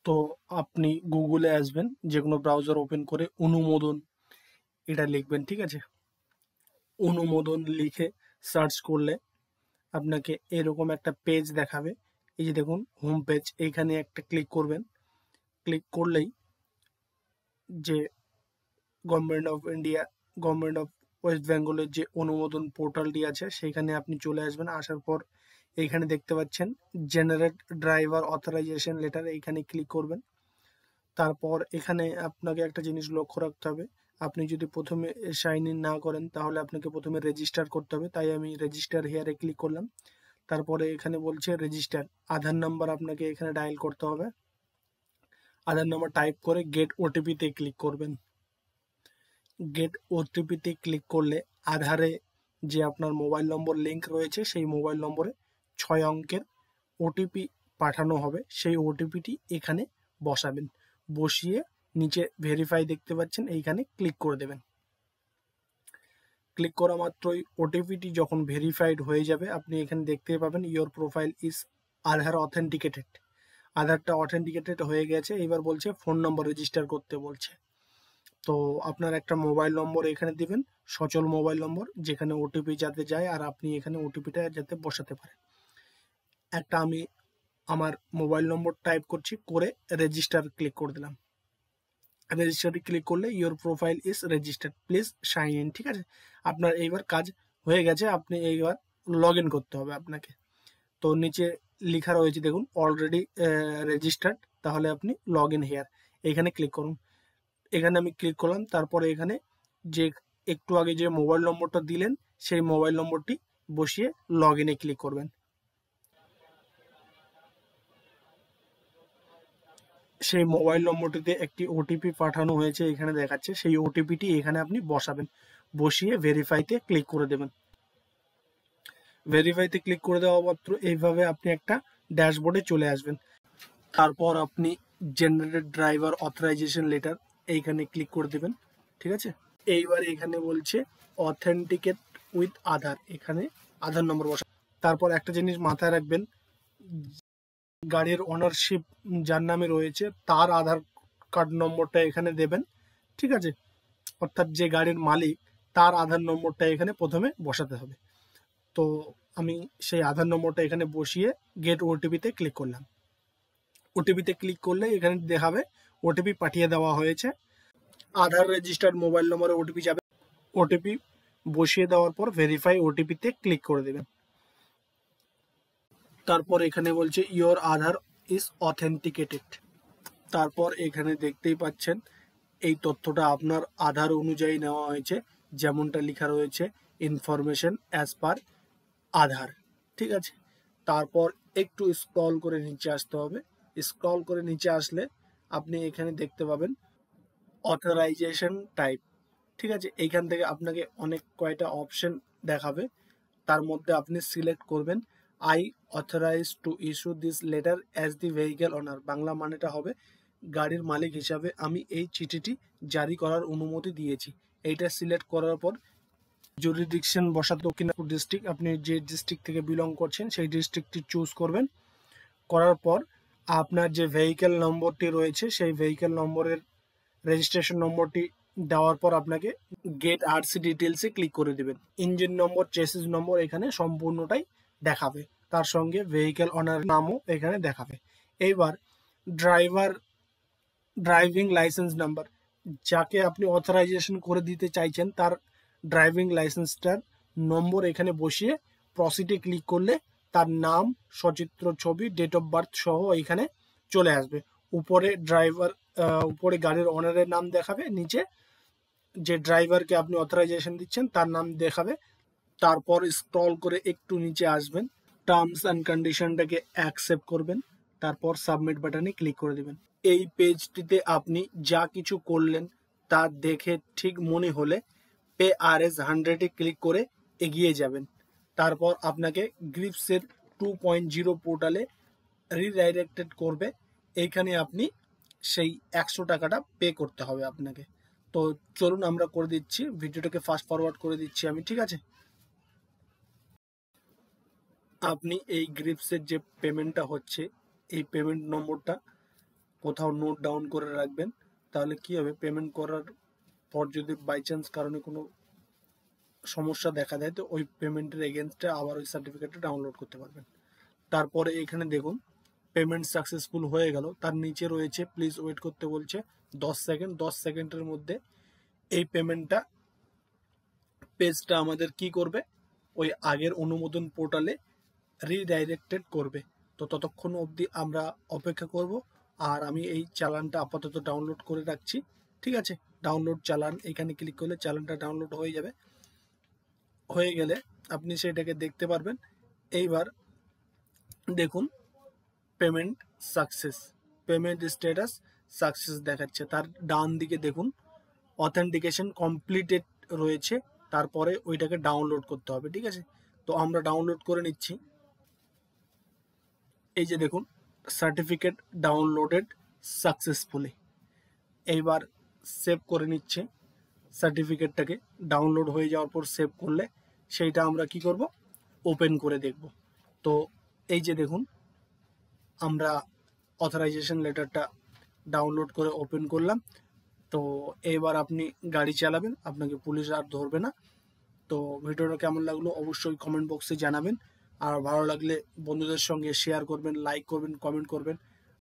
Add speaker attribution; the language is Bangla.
Speaker 1: তো আপনি গুগলে আসবেন, যে কোনো ব্রাউজার ওপেন করে অনুমোদন এটা লিখবেন, ঠিক আছে? অনুমোদন লিখে সার্চ করলে আপনাকে এরকম একটা পেজ দেখাবে। এই যে দেখুন হোম পেজ, এইখানে একটা ক্লিক করবেন। ক্লিক করলেই যে government of India, government of West বেঙ্গলের যে অনুমোদন পোর্টালটি আছে সেইখানে আপনি চলে আসবেন। আসার পর এইখানে দেখতে পাচ্ছেন জেনারেট ড্রাইভার অথরাইজেশন লেটার, এইখানে ক্লিক করবেন। তারপর এখানে আপনাকে একটা জিনিস লক্ষ্য রাখতে হবে, আপনি যদি প্রথমে সাইন ইন না করেন তাহলে আপনাকে প্রথমে রেজিস্টার করতে হবে। তাই আমি রেজিস্টার হেয়ারে ক্লিক করলাম। তারপরে এখানে বলছে রেজিস্টার, আধার নাম্বার আপনাকে এখানে ডায়াল করতে হবে। আধার নাম্বার টাইপ করে গেট ওটিপিতে ক্লিক করবেন। গেট ওটিপিতে ক্লিক করলে আধারে যে আপনার মোবাইল নম্বর লিঙ্ক রয়েছে সেই মোবাইল নম্বরে 6 অঙ্কের ওটিপি পাঠানো হবে। সেই ওটিপিটি এখানে বসাবেন। বসিয়ে নিচে ভেরিফাই দেখতে পাচ্ছেন, এইখানে ক্লিক করে দেবেন। ক্লিক করা মাত্রই ওটিপিটি যখন ভেরিফাইড হয়ে যাবে আপনি এখানে দেখতে পাবেন your profile is Aadhaar authenticated. আধারটা অথেন্টিকেটেড হয়ে গেছে। এবার বলছে ফোন নম্বর রেজিস্টার করতে বলছে। তো আপনার একটা মোবাইল নম্বর এখানে দিবেন, সচল মোবাইল নম্বর, যেখানে ওটিপি যাতে যায় আর আপনি এখানে ওটিপিটা যাতে বসাতে পারেন। একটা আমি আমার মোবাইল নম্বর টাইপ করছি, করে রেজিস্টার ক্লিক করে দিলাম। রেজিস্টারে ক্লিক করলে your profile is registered, please sign in, ঠিক আছে? আপনার এইবার কাজ হয়ে গেছে, আপনি এইবার লগ ইন করতে হবে আপনাকে। তো নিচে লেখা রয়েছে দেখুন অলরেডি রেজিস্টার্ড, তাহলে আপনি লগ ইন হেয়ার, এইখানে ক্লিক করুন। এখানে আমি ক্লিক করলাম। তারপরে এখানে যে একটু আগে যে মোবাইল নম্বরটা দিলেন সেই মোবাইল নম্বরটি বসিয়ে লগ ইনে ক্লিক করবেন। সেই মোবাইল নম্বরটিতে একটি ওটিপি পাঠানো হয়েছে এখানে দেখাচ্ছে, সেই ওটিপিটি এখানে আপনি বসাবেন। বসিয়ে ভেরিফাইতে ক্লিক করে দেবেন। ভেরিফাইতে ক্লিক করে দেওয়া মাত্র এইভাবে আপনি একটা ড্যাশবোর্ডে চলে আসবেন। তারপর আপনি জেনারেটেড ড্রাইভার অথরাইজেশন লেটার এইখানে ক্লিক করে দেবেন, ঠিক আছে? এইবার এখানে বলছে অথেন্টিকেট উইথ আধার, এখানে আধার নম্বর বসা। তারপর একটা জিনিস মাথায় রাখবেন, গাড়ির ওনারশিপ যার নামে রয়েছে তার আধার কার্ড নম্বরটা এখানে দেবেন, ঠিক আছে? অর্থাৎ যে গাড়ির মালিক তার আধার নম্বরটা এখানে প্রথমে বসাতে হবে। তো আমি সেই আধার নম্বরটা এখানে বসিয়ে গেট ওটিপিতে ক্লিক করলাম। ওটিপিতে ক্লিক করলে এখানে দেখাবে ওটিপি পাঠিয়ে দেওয়া হয়েছে। আধার রেজিস্টার্ড মোবাইল নম্বরে ওটিপি যাবে। ওটিপি বসিয়ে দেওয়ার পর ভেরিফাই ওটিপিতে ক্লিক করে দেবেন। তারপর এখানে বলছে ইওর আধার ইজ অথেন্টিকেটেড। তারপর এখানে দেখতেই পাচ্ছেন এই তথ্যটা আপনার আধার অনুযায়ী নেওয়া হয়েছে, যেমনটা লেখা রয়েছে ইনফরমেশন অ্যাজ পার আধার, ঠিক আছে? তারপর একটু স্ক্রল করে নিচে আসতে হবে। স্ক্রল করে নিচে আসলে আপনি এখানে দেখতে পাবেন অথরাইজেশন টাইপ, ঠিক আছে? এইখান থেকে আপনাকে অনেক কয়টা অপশন দেখাবে, তার মধ্যে আপনি সিলেক্ট করবেন I authorize to issue this letter as the vehicle owner. Bangla মানেটা হবে গাড়ির মালিক হিসাবে আমি এই চিঠিটি জারি করার অনুমতি দিয়েছি। এইটা সিলেক্ট করার পর জুরিডিকশন বসাতে দক্ষিণাজপুর ডিস্ট্রিক্ট, আপনি যে ডিস্ট্রিক্ট থেকে বিলং করছেন সেই ডিস্ট্রিক্টটি চুজ করবেন। করার পর আপনার যে ভেহিক্যাল নম্বরটি রয়েছে সেই ভেহিক্যাল নম্বরের রেজিস্ট্রেশন নম্বরটি দেওয়ার পর আপনাকে গেট আরসি ডিটেলসে ক্লিক করে দেবেন। ইঞ্জিন নম্বর, চেসিস নম্বর এখানে সম্পূর্ণটাই দেখাবে, তার সঙ্গে ভেহিক্যাল অনার নামও এখানে দেখাবে। এইবার ড্রাইভিং লাইসেন্স নাম্বার, যাকে আপনি অথরাইজেশন করে দিতে চাইছেন তার ড্রাইভিং লাইসেন্সটার নম্বর এখানে বসিয়ে প্রসিডে ক্লিক করলে তার নাম, সচিত্র ছবি, ডেট অফ বার্থ সহ এখানে চলে আসবে। উপরে গাড়ির ওনারের নাম দেখাবে, নিচে যে ড্রাইভারকে আপনি অথরাইজেশন দিচ্ছেন তার নাম দেখাবে। তারপর স্ক্রল করে একটু নিচে আসবেন, টার্মস অ্যান্ড কন্ডিশনটাকে অ্যাকসেপ্ট করবেন, তারপর সাবমিট বাটনে ক্লিক করে দেবেন। এই পেজটিতে আপনি যা কিছু করলেন তা দেখে ঠিক মনে হলে পে RS 100-এ ক্লিক করে এগিয়ে যাবেন। তারপর আপনাকে গ্রিপসের 2.0 পোর্টালে রিডাইরেক্টেড করবে। এইখানে আপনি সেই 100 টাকাটা পে করতে হবে আপনাকে। তো চলুন আমরা করে দিচ্ছি, ভিডিওটাকে ফাস্ট ফরওয়ার্ড করে দিচ্ছি আমি, ঠিক আছে? আপনি এই গ্রিপসের যে পেমেন্টটা হচ্ছে এই পেমেন্ট নম্বরটা কোথাও নোট ডাউন করে রাখবেন, তাহলে কি হবে, পেমেন্ট করার পর যদি বাই চান্স কারণে কোনো সমস্যা দেখা দেয় তো ওই পেমেন্টের এগেনস্টে আবার ওই সার্টিফিকেটটা ডাউনলোড করতে পারবেন। তারপরে এখানে দেখুন পেমেন্ট সাকসেসফুল হয়ে গেল, তার নিচে রয়েছে প্লিজ ওয়েট করতে বলছে 10 সেকেন্ড। 10 সেকেন্ডের মধ্যে এই পেজটা আমাদের কি করবে, ওই আগের অনুমোদন পোর্টালে রিডাইরেক্টেড করবে। তো ততক্ষণ অবধি আমরা অপেক্ষা করব। আর আমি এই চালানটা আপাতত ডাউনলোড করে রাখছি, ঠিক আছে। ডাউনলোড চালান, এখানে ক্লিক করলে চালানটা ডাউনলোড হয়ে যাবে। হয়ে গেলে আপনি সেটাকে দেখতে পারবেন। এইবার দেখুন payment success, payment status success দেখাচ্ছে। তার ডান দিকে দেখুন অথেন্টিকেশন কমপ্লিটেড রয়েছে, তারপরে ওইটাকে ডাউনলোড করতে হবে, ঠিক আছে। তো আমরা ডাউনলোড করে নিচ্ছি। এই যে দেখুন সার্টিফিকেট ডাউনলোডেড সাকসেসফুলি। এইবার সেভ করে নিচ্ছে সার্টিফিকেটটাকে। ডাউনলোড হয়ে যাওয়ার পর সেভ করলে সেইটা আমরা কি করব, ওপেন করে দেখব। তো এই যে দেখুন আমরা অথরাইজেশন লেটারটা ডাউনলোড করে ওপেন করলাম। তো এবার আপনি গাড়ি চালাবেন, আপনাকে পুলিশ আর ধরবে না। তো ভিডিওটা কেমন লাগলো অবশ্যই কমেন্ট বক্সে জানাবেন। আর ভালো লাগলে বন্ধুদের সঙ্গে শেয়ার করবেন, লাইক করবেন, কমেন্ট করবেন।